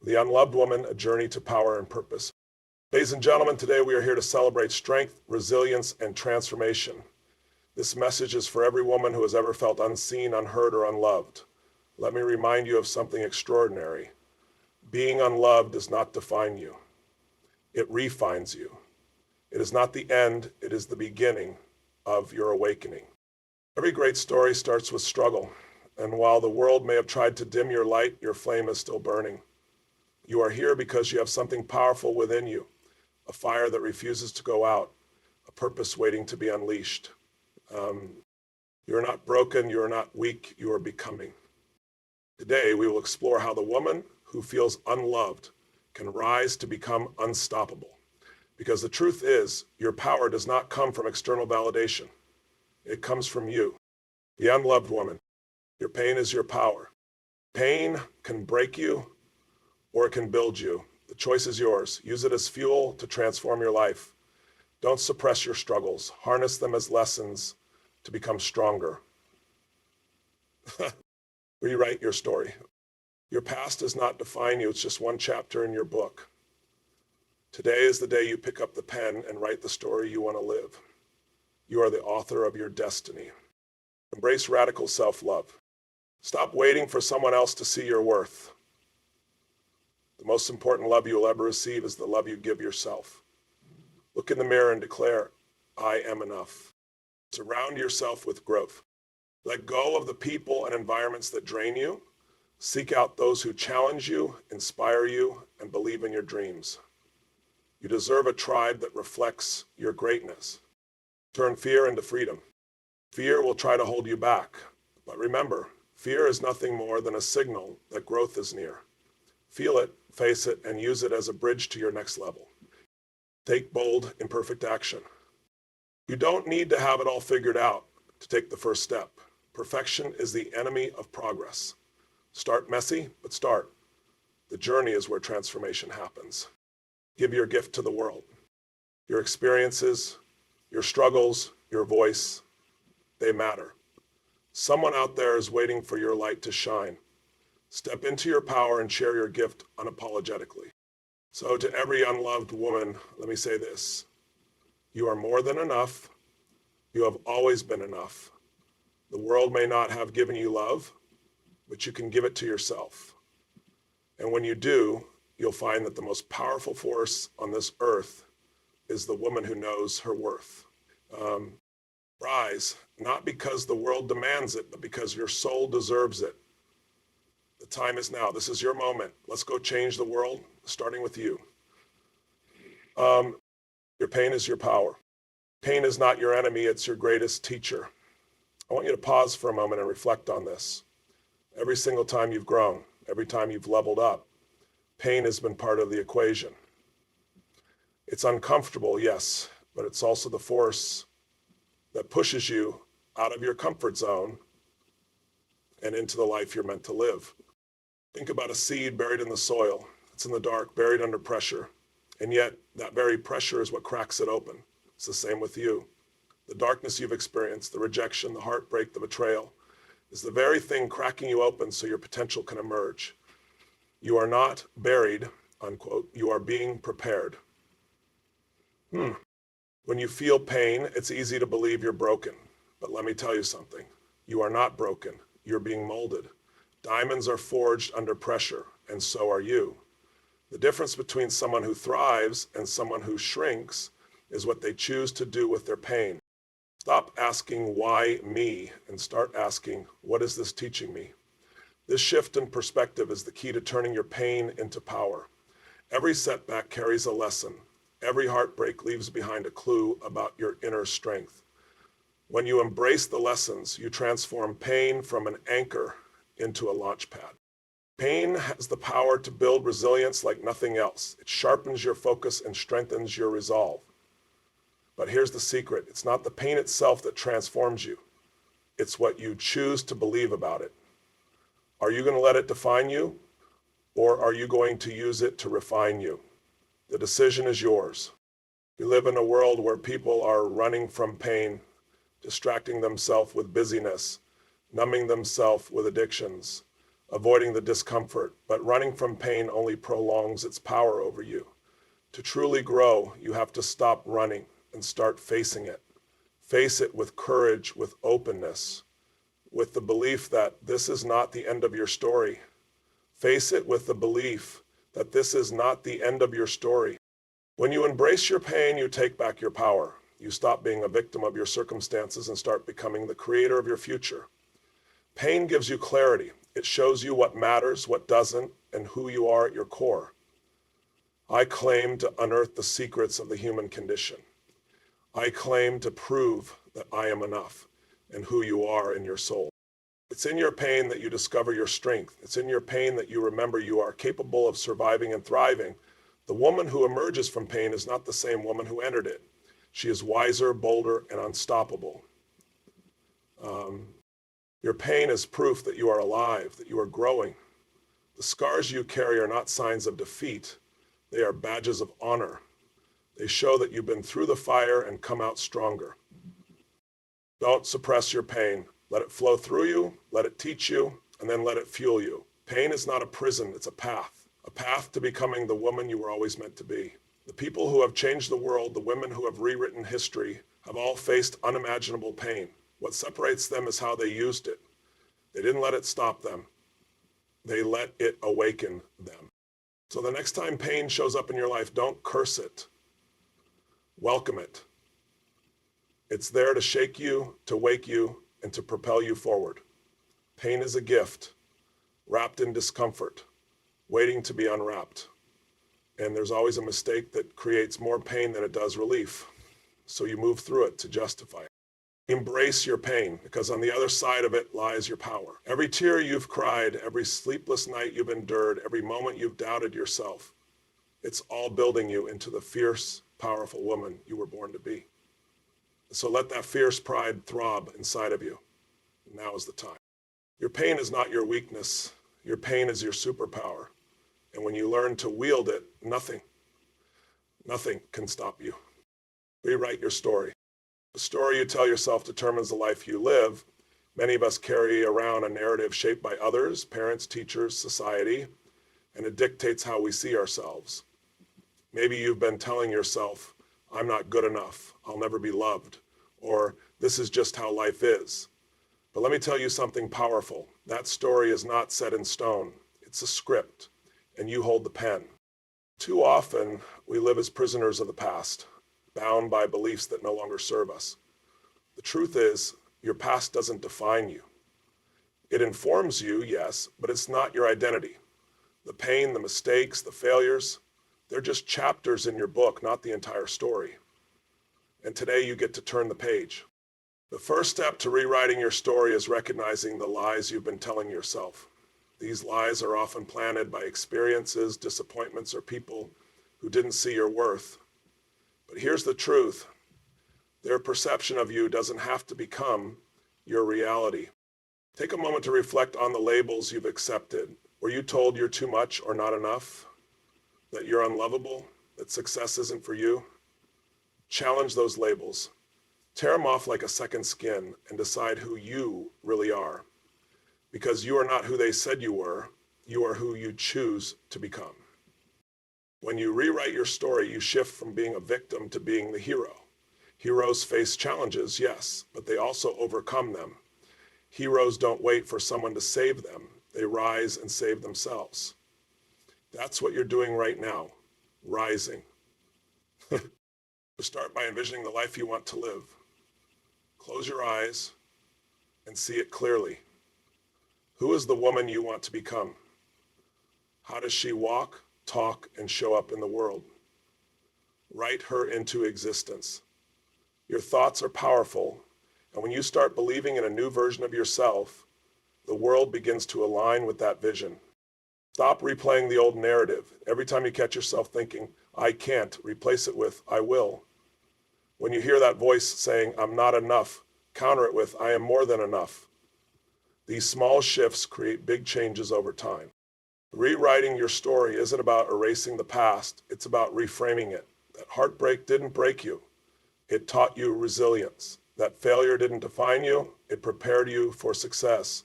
The Unloved Woman, A Journey to Power and Purpose. Ladies and gentlemen, today we are here to celebrate strength, resilience, and transformation. This message is for every woman who has ever felt unseen, unheard, or unloved. Let me remind you of something extraordinary. Being unloved does not define you. It refines you. It is not the end, it is the beginning of your awakening. Every great story starts with struggle, and while the world may have tried to dim your light, your flame is still burning. You are here because you have something powerful within you, a fire that refuses to go out, a purpose waiting to be unleashed. You are not broken, you are not weak, you are becoming. Today, we will explore how the woman who feels unloved can rise to become unstoppable. Because the truth is, your power does not come from external validation. It comes from you, the unloved woman. Your pain is your power. Pain can break you or it can build you. The choice is yours. Use it as fuel to transform your life. Don't suppress your struggles. Harness them as lessons to become stronger. Rewrite your story. Your past does not define you. It's just one chapter in your book. Today is the day you pick up the pen and write the story you want to live. You are the author of your destiny. Embrace radical self-love. Stop waiting for someone else to see your worth. The most important love you will ever receive is the love you give yourself. Look in the mirror and declare, I am enough. Surround yourself with growth. Let go of the people and environments that drain you. Seek out those who challenge you, inspire you, and believe in your dreams. You deserve a tribe that reflects your greatness. Turn fear into freedom. Fear will try to hold you back, but remember, fear is nothing more than a signal that growth is near. Feel it, face it, and use it as a bridge to your next level. Take bold, imperfect action. You don't need to have it all figured out to take the first step. Perfection is the enemy of progress. Start messy, but start. The journey is where transformation happens. Give your gift to the world. Your experiences, your struggles, your voice, they matter. Someone out there is waiting for your light to shine. Step into your power and share your gift unapologetically. So to every unloved woman, let me say this. You are more than enough. You have always been enough. The world may not have given you love, but you can give it to yourself. And when you do, you'll find that the most powerful force on this earth is the woman who knows her worth. Rise, not because the world demands it, but because your soul deserves it. The time is now. This is your moment. Let's go change the world, starting with you. Your pain is your power. Pain is not your enemy, it's your greatest teacher. I want you to pause for a moment and reflect on this. Every single time you've grown, every time you've leveled up, pain has been part of the equation. It's uncomfortable, yes, but it's also the force that pushes you out of your comfort zone and into the life you're meant to live. Think about a seed buried in the soil. It's in the dark, buried under pressure. And yet, that very pressure is what cracks it open. It's the same with you. The darkness you've experienced, the rejection, the heartbreak, the betrayal, is the very thing cracking you open so your potential can emerge. You are not buried, unquote. You are being prepared. When you feel pain, it's easy to believe you're broken. But let me tell you something. You are not broken. You're being molded. Diamonds are forged under pressure, and so are you. The difference between someone who thrives and someone who shrinks is what they choose to do with their pain. Stop asking, why me? And start asking, what is this teaching me? This shift in perspective is the key to turning your pain into power. Every setback carries a lesson. Every heartbreak leaves behind a clue about your inner strength. When you embrace the lessons, you transform pain from an anchor into a launch pad. Pain has the power to build resilience like nothing else. It sharpens your focus and strengthens your resolve. But here's the secret. It's not the pain itself that transforms you. It's what you choose to believe about it. Are you going to let it define you, or are you going to use it to refine you? The decision is yours. We live in a world where people are running from pain, distracting themselves with busyness, numbing themselves with addictions, avoiding the discomfort, but running from pain only prolongs its power over you. To truly grow, you have to stop running and start facing it. Face it with courage, with openness, with the belief that this is not the end of your story. Face it with the belief that this is not the end of your story. When you embrace your pain, you take back your power. You stop being a victim of your circumstances and start becoming the creator of your future. Pain gives you clarity. It shows you what matters, what doesn't, and who you are at your core. I claim to unearth the secrets of the human condition. I claim to prove that I am enough and who you are in your soul. It's in your pain that you discover your strength. It's in your pain that you remember you are capable of surviving and thriving. The woman who emerges from pain is not the same woman who entered it. She is wiser, bolder, and unstoppable. Your pain is proof that you are alive, that you are growing. The scars you carry are not signs of defeat. They are badges of honor. They show that you've been through the fire and come out stronger. Don't suppress your pain. Let it flow through you, let it teach you, and then let it fuel you. Pain is not a prison, it's a path to becoming the woman you were always meant to be. The people who have changed the world, the women who have rewritten history, have all faced unimaginable pain. What separates them is how they used it. They didn't let it stop them. They let it awaken them. So the next time pain shows up in your life, don't curse it. Welcome it. It's there to shake you, to wake you, and to propel you forward. Pain is a gift, wrapped in discomfort, waiting to be unwrapped. And there's always a mistake that creates more pain than it does relief. So you move through it to justify it. Embrace your pain, because on the other side of it lies your power. Every tear you've cried, every sleepless night you've endured, every moment you've doubted yourself, it's all building you into the fierce, powerful woman you were born to be. So let that fierce pride throb inside of you. Now is the time. Your pain is not your weakness. Your pain is your superpower. And when you learn to wield it, nothing can stop you. Rewrite your story. The story you tell yourself determines the life you live. Many of us carry around a narrative shaped by others, parents, teachers, society, and it dictates how we see ourselves. Maybe you've been telling yourself, I'm not good enough, I'll never be loved, or this is just how life is. But let me tell you something powerful. That story is not set in stone. It's a script, and you hold the pen. Too often, we live as prisoners of the past, bound by beliefs that no longer serve us. The truth is, your past doesn't define you. It informs you, yes, but it's not your identity. The pain, the mistakes, the failures, they're just chapters in your book, not the entire story. And today you get to turn the page. The first step to rewriting your story is recognizing the lies you've been telling yourself. These lies are often planted by experiences, disappointments, or people who didn't see your worth. But here's the truth. Their perception of you doesn't have to become your reality. Take a moment to reflect on the labels you've accepted. Were you told you're too much or not enough? That you're unlovable? That success isn't for you? Challenge those labels. Tear them off like a second skin and decide who you really are. Because you are not who they said you are who you choose to become. When you rewrite your story, you shift from being a victim to being the hero. Heroes face challenges, yes, but they also overcome them. Heroes don't wait for someone to save them. They rise and save themselves. That's what you're doing right now, rising. Start by envisioning the life you want to live. Close your eyes and see it clearly. Who is the woman you want to become? How does she walk, talk, and show up in the world? Write her into existence. Your thoughts are powerful, and when you start believing in a new version of yourself, the world begins to align with that vision. Stop replaying the old narrative. Every time you catch yourself thinking, I can't, replace it with, I will. When you hear that voice saying, I'm not enough, counter it with, I am more than enough. These small shifts create big changes over time. Rewriting your story isn't about erasing the past, it's about reframing it. That heartbreak didn't break you, it taught you resilience. That failure didn't define you, it prepared you for success.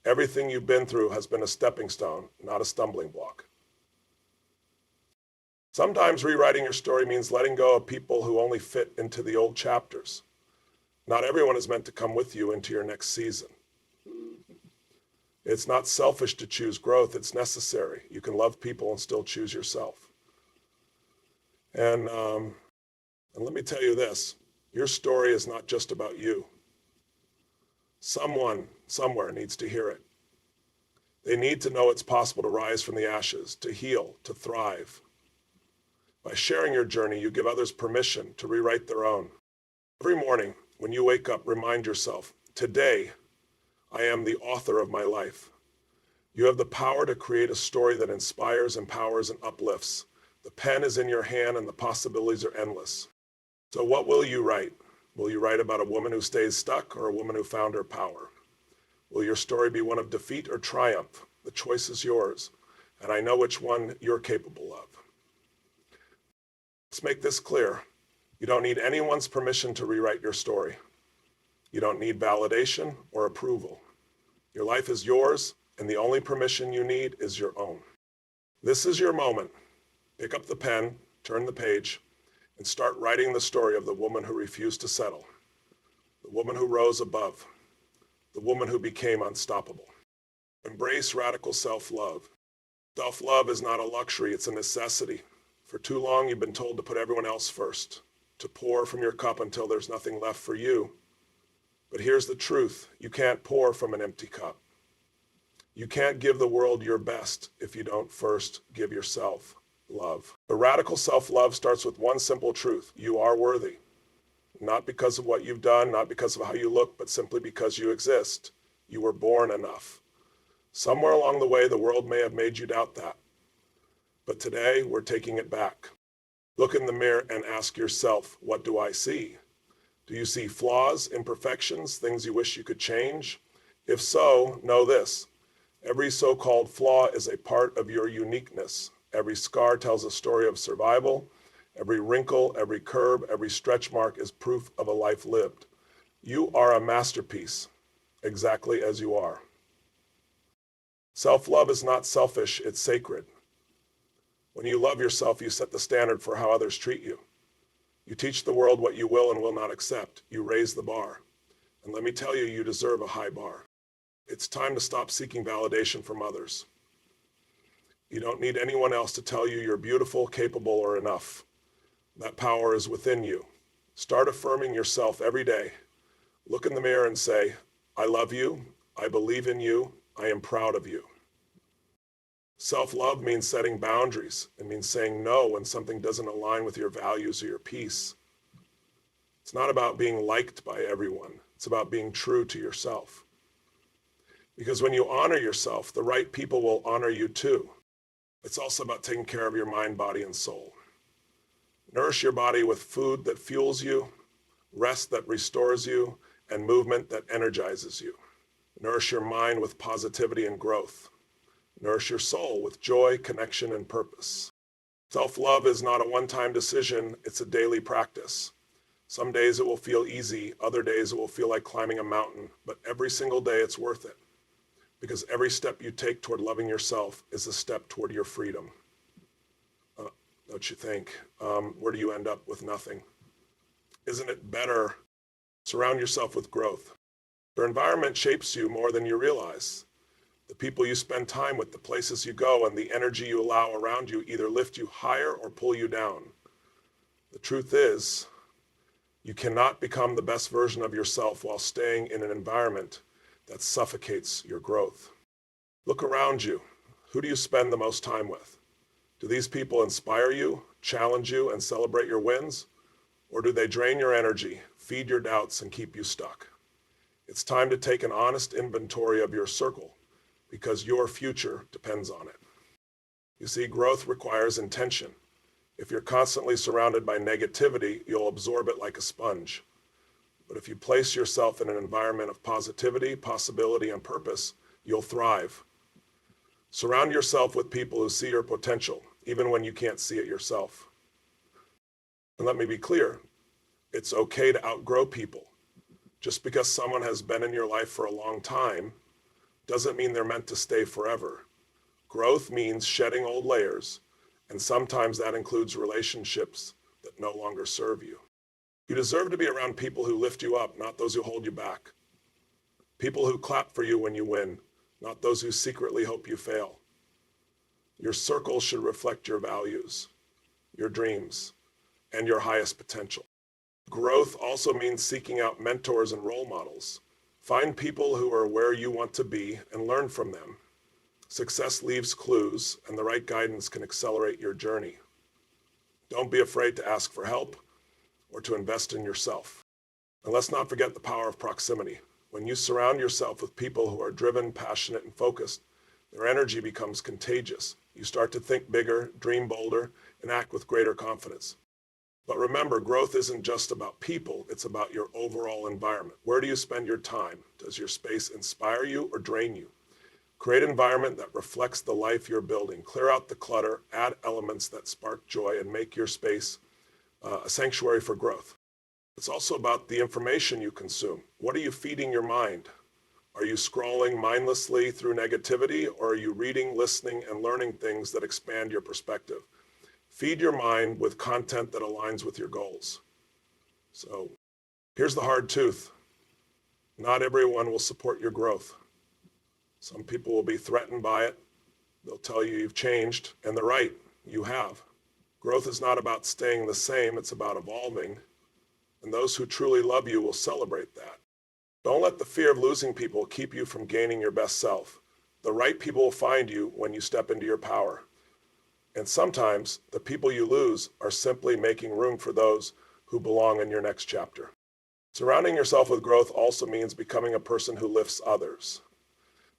Everything you've been through has been a stepping stone, not a stumbling block. Sometimes rewriting your story means letting go of people who only fit into the old chapters. Not everyone is meant to come with you into your next season. It's not selfish to choose growth, it's necessary. You can love people and still choose yourself. And let me tell you this, your story is not just about you. Someone, somewhere needs to hear it. They need to know it's possible to rise from the ashes, to heal, to thrive. By sharing your journey, you give others permission to rewrite their own. Every morning, when you wake up, remind yourself, today, I am the author of my life. You have the power to create a story that inspires, empowers, and uplifts. The pen is in your hand and the possibilities are endless. So what will you write? Will you write about a woman who stays stuck or a woman who found her power? Will your story be one of defeat or triumph? The choice is yours, and I know which one you're capable of. Let's make this clear. You don't need anyone's permission to rewrite your story. You don't need validation or approval. Your life is yours, and the only permission you need is your own. This is your moment. Pick up the pen, turn the page, and start writing the story of the woman who refused to settle, the woman who rose above, the woman who became unstoppable. Embrace radical self-love. Self-love is not a luxury, it's a necessity. For too long, you've been told to put everyone else first, to pour from your cup until there's nothing left for you. But here's the truth, you can't pour from an empty cup. You can't give the world your best if you don't first give yourself love. The radical self-love starts with one simple truth, you are worthy. Not because of what you've done, not because of how you look, but simply because you exist. You were born enough. Somewhere along the way, the world may have made you doubt that. But today, we're taking it back. Look in the mirror and ask yourself, what do I see? Do you see flaws, imperfections, things you wish you could change? If so, know this. Every so-called flaw is a part of your uniqueness. Every scar tells a story of survival. Every wrinkle, every curve, every stretch mark is proof of a life lived. You are a masterpiece, exactly as you are. Self-love is not selfish, it's sacred. When you love yourself, you set the standard for how others treat you. You teach the world what you will and will not accept. You raise the bar. And let me tell you, you deserve a high bar. It's time to stop seeking validation from others. You don't need anyone else to tell you you're beautiful, capable, or enough. That power is within you. Start affirming yourself every day. Look in the mirror and say, I love you, I believe in you, I am proud of you. Self-love means setting boundaries. It means saying no when something doesn't align with your values or your peace. It's not about being liked by everyone. It's about being true to yourself. Because when you honor yourself, the right people will honor you too. It's also about taking care of your mind, body, and soul. Nourish your body with food that fuels you, rest that restores you, and movement that energizes you. Nourish your mind with positivity and growth. Nourish your soul with joy, connection, and purpose. Self-love is not a one-time decision, it's a daily practice. Some days it will feel easy, other days it will feel like climbing a mountain, but every single day it's worth it. Because every step you take toward loving yourself is a step toward your freedom. Don't you think? Where do you end up with nothing? Isn't it better? Surround yourself with growth. Your environment shapes you more than you realize. The people you spend time with, the places you go, and the energy you allow around you either lift you higher or pull you down. The truth is, you cannot become the best version of yourself while staying in an environment that suffocates your growth. Look around you. Who do you spend the most time with? Do these people inspire you, challenge you, and celebrate your wins? Or do they drain your energy, feed your doubts, and keep you stuck? It's time to take an honest inventory of your circle because your future depends on it. You see, growth requires intention. If you're constantly surrounded by negativity, you'll absorb it like a sponge. But if you place yourself in an environment of positivity, possibility, and purpose, you'll thrive. Surround yourself with people who see your potential, even when you can't see it yourself. And let me be clear, it's okay to outgrow people. Just because someone has been in your life for a long time doesn't mean they're meant to stay forever. Growth means shedding old layers, and sometimes that includes relationships that no longer serve you. You deserve to be around people who lift you up, not those who hold you back. People who clap for you when you win, not those who secretly hope you fail. Your circle should reflect your values, your dreams, and your highest potential. Growth also means seeking out mentors and role models. Find people who are where you want to be and learn from them. Success leaves clues, and the right guidance can accelerate your journey. Don't be afraid to ask for help or to invest in yourself. And let's not forget the power of proximity. When you surround yourself with people who are driven, passionate, and focused, their energy becomes contagious. You start to think bigger, dream bolder, and act with greater confidence. But remember, growth isn't just about people, it's about your overall environment. Where do you spend your time? Does your space inspire you or drain you? Create an environment that reflects the life you're building. Clear out the clutter, add elements that spark joy, and make your space a sanctuary for growth. It's also about the information you consume. What are you feeding your mind? Are you scrolling mindlessly through negativity, or are you reading, listening, and learning things that expand your perspective? Feed your mind with content that aligns with your goals. So here's the hard truth. Not everyone will support your growth. Some people will be threatened by it. They'll tell you you've changed, and they're right, you have. Growth is not about staying the same, it's about evolving. And those who truly love you will celebrate that. Don't let the fear of losing people keep you from gaining your best self. The right people will find you when you step into your power. And sometimes the people you lose are simply making room for those who belong in your next chapter. Surrounding yourself with growth also means becoming a person who lifts others.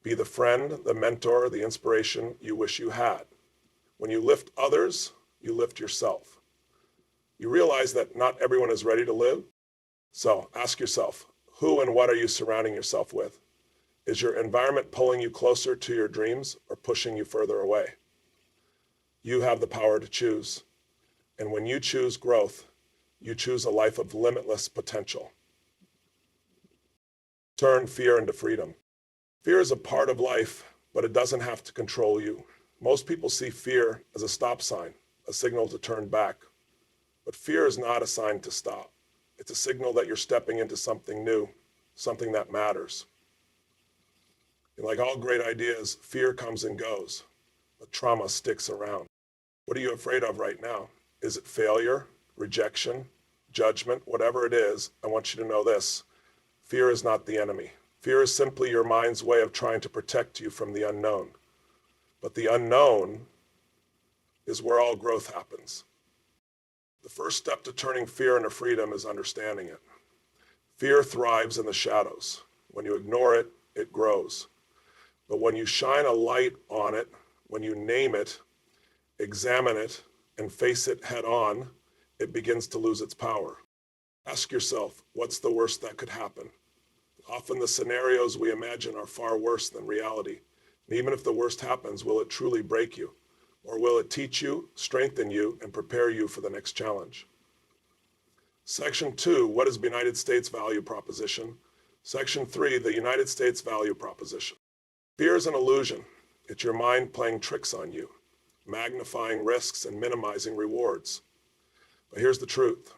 Be the friend, the mentor, the inspiration you wish you had. When you lift others, you lift yourself. You realize that not everyone is ready to live. So ask yourself, who and what are you surrounding yourself with? Is your environment pulling you closer to your dreams or pushing you further away? You have the power to choose. And when you choose growth, you choose a life of limitless potential. Turn fear into freedom. Fear is a part of life, but it doesn't have to control you. Most people see fear as a stop sign, a signal to turn back. But fear is not a sign to stop. It's a signal that you're stepping into something new, something that matters. And like all great ideas, fear comes and goes, but trauma sticks around. What are you afraid of right now? Is it failure, rejection, judgment, whatever it is? I want you to know this. Fear is not the enemy. Fear is simply your mind's way of trying to protect you from the unknown. But the unknown is where all growth happens. The first step to turning fear into freedom is understanding it. Fear thrives in the shadows. When you ignore it, it grows. But when you shine a light on it, when you name it, examine it, and face it head on, it begins to lose its power. Ask yourself, what's the worst that could happen? Often the scenarios we imagine are far worse than reality. And even if the worst happens, will it truly break you? Or will it teach you, strengthen you, and prepare you for the next challenge? Section 2, what is the United States value proposition? Section 3, the United States value proposition. Fear is an illusion. It's your mind playing tricks on you, magnifying risks and minimizing rewards. But here's the truth.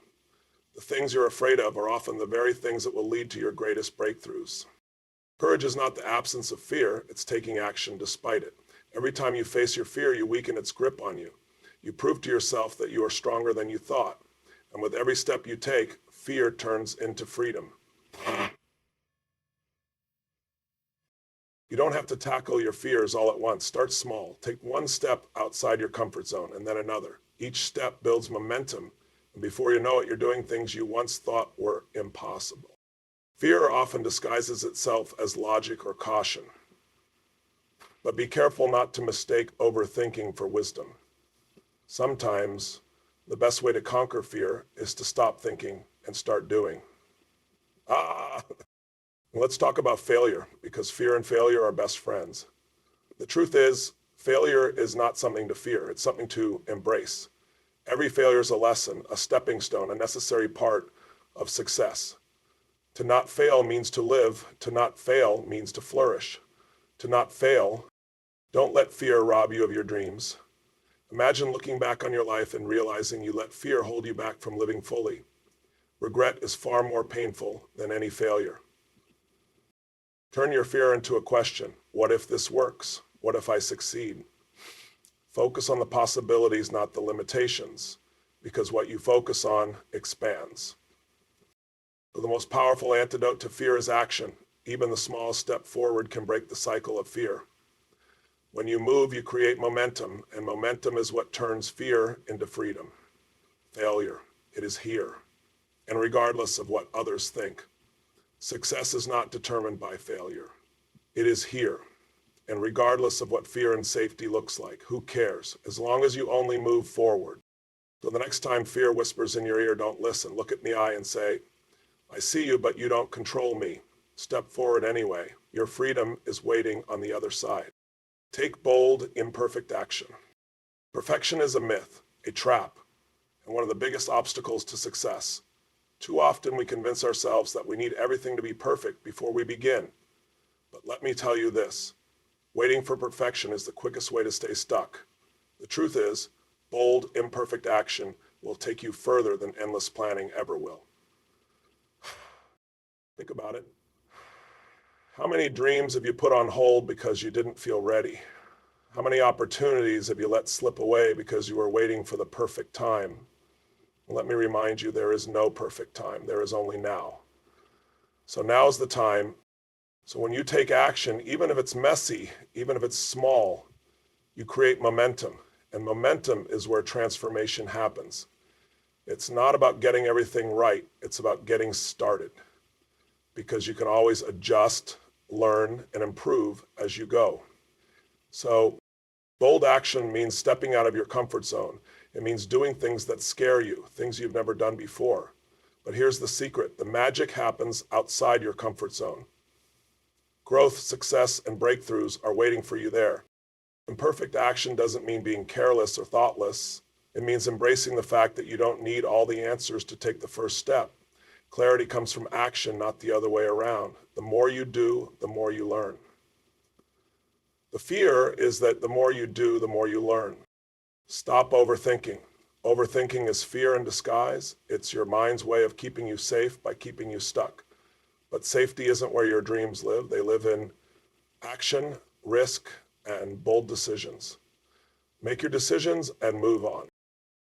The things you're afraid of are often the very things that will lead to your greatest breakthroughs. Courage is not the absence of fear, it's taking action despite it. Every time you face your fear, you weaken its grip on you. You prove to yourself that you are stronger than you thought. And with every step you take, fear turns into freedom. You don't have to tackle your fears all at once. Start small. Take one step outside your comfort zone and then another. Each step builds momentum. And before you know it, you're doing things you once thought were impossible. Fear often disguises itself as logic or caution. But be careful not to mistake overthinking for wisdom. Sometimes the best way to conquer fear is to stop thinking and start doing. Let's talk about failure, because fear and failure are best friends. The truth is, failure is not something to fear. It's something to embrace. Every failure is a lesson, a stepping stone, a necessary part of success. To not fail means to live. To not fail means to flourish. to not fail. Don't let fear rob you of your dreams. Imagine looking back on your life and realizing you let fear hold you back from living fully. Regret is far more painful than any failure. Turn your fear into a question. What if this works? What if I succeed? Focus on the possibilities, not the limitations, because what you focus on expands. So the most powerful antidote to fear is action. Even the smallest step forward can break the cycle of fear. When you move, you create momentum, and momentum is what turns fear into freedom. Failure, it is here, and regardless of what others think. Success is not determined by failure. It is here, and regardless of what fear and safety looks like, who cares? As long as you only move forward. So the next time fear whispers in your ear, don't listen. Look it in the eye and say, I see you, but you don't control me. Step forward anyway. Your freedom is waiting on the other side. Take bold, imperfect action. Perfection is a myth, a trap, and one of the biggest obstacles to success. Too often we convince ourselves that we need everything to be perfect before we begin. But let me tell you this, waiting for perfection is the quickest way to stay stuck. The truth is, bold, imperfect action will take you further than endless planning ever will. Think about it. How many dreams have you put on hold because you didn't feel ready? How many opportunities have you let slip away because you were waiting for the perfect time? Let me remind you, there is no perfect time. There is only now. So now is the time. So when you take action, even if it's messy, even if it's small, you create momentum. And momentum is where transformation happens. It's not about getting everything right. It's about getting started. Because you can always adjust, learn, and improve as you go. So bold action means stepping out of your comfort zone. It means doing things that scare you, things you've never done before. But here's the secret. The magic happens outside your comfort zone. Growth, success, and breakthroughs are waiting for you there. Imperfect action doesn't mean being careless or thoughtless. It means embracing the fact that you don't need all the answers to take the first step. Clarity comes from action, not the other way around. The more you do, the more you learn. The fear is that the more you do, the more you learn. Stop overthinking. Overthinking is fear in disguise. It's your mind's way of keeping you safe by keeping you stuck. But safety isn't where your dreams live. They live in action, risk, and bold decisions. Make your decisions and move on.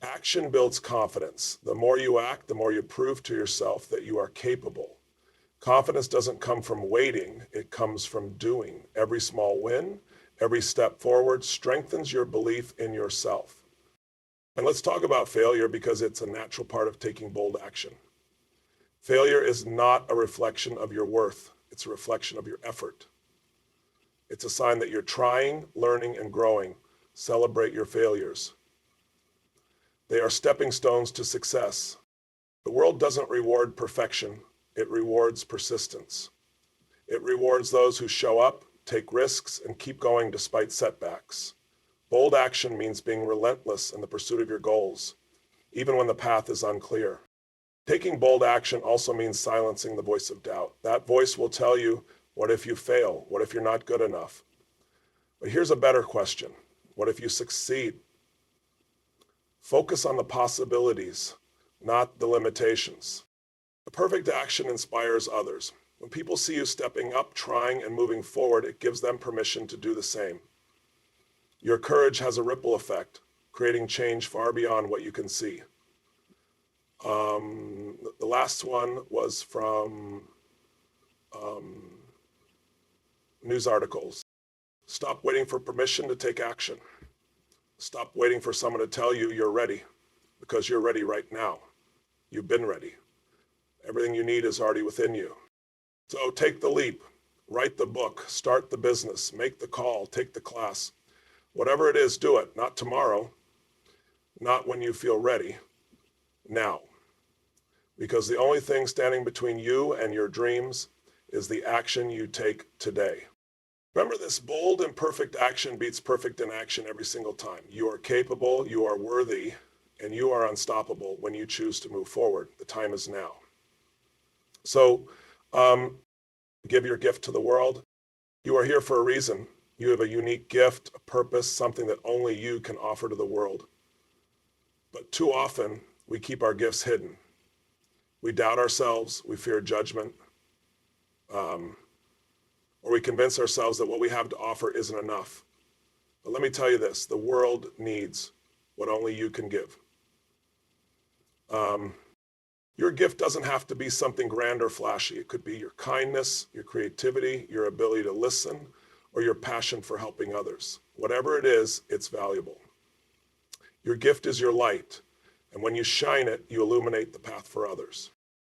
Action builds confidence. The more you act, the more you prove to yourself that you are capable. Confidence doesn't come from waiting, it comes from doing. Every small win, every step forward strengthens your belief in yourself. And let's talk about failure because it's a natural part of taking bold action. Failure is not a reflection of your worth, it's a reflection of your effort. It's a sign that you're trying, learning, and growing. Celebrate your failures. They are stepping stones to success. The world doesn't reward perfection, it rewards persistence. It rewards those who show up, take risks, and keep going despite setbacks. Bold action means being relentless in the pursuit of your goals, even when the path is unclear. Taking bold action also means silencing the voice of doubt. That voice will tell you, what if you fail? What if you're not good enough? But here's a better question. What if you succeed? Focus on the possibilities, not the limitations. The perfect action inspires others. When people see you stepping up, trying, and moving forward, it gives them permission to do the same. Your courage has a ripple effect, creating change far beyond what you can see. The last one was from news articles. Stop waiting for permission to take action. Stop waiting for someone to tell you you're ready, because you're ready right now. You've been ready. Everything you need is already within you. So take the leap, write the book, start the business, make the call, take the class. Whatever it is, do it. Not tomorrow, not when you feel ready, now. Because the only thing standing between you and your dreams is the action you take today. Remember this, bold, imperfect action beats perfect inaction every single time. You are capable, you are worthy, and you are unstoppable when you choose to move forward. The time is now. So give your gift to the world. You are here for a reason. You have a unique gift, a purpose, something that only you can offer to the world. But too often, we keep our gifts hidden. We doubt ourselves, we fear judgment, or we convince ourselves that what we have to offer isn't enough. But let me tell you this, the world needs what only you can give. Your gift doesn't have to be something grand or flashy. It could be your kindness, your creativity, your ability to listen, or your passion for helping others. Whatever it is, it's valuable. Your gift is your light, and when you shine it, you illuminate the path for others.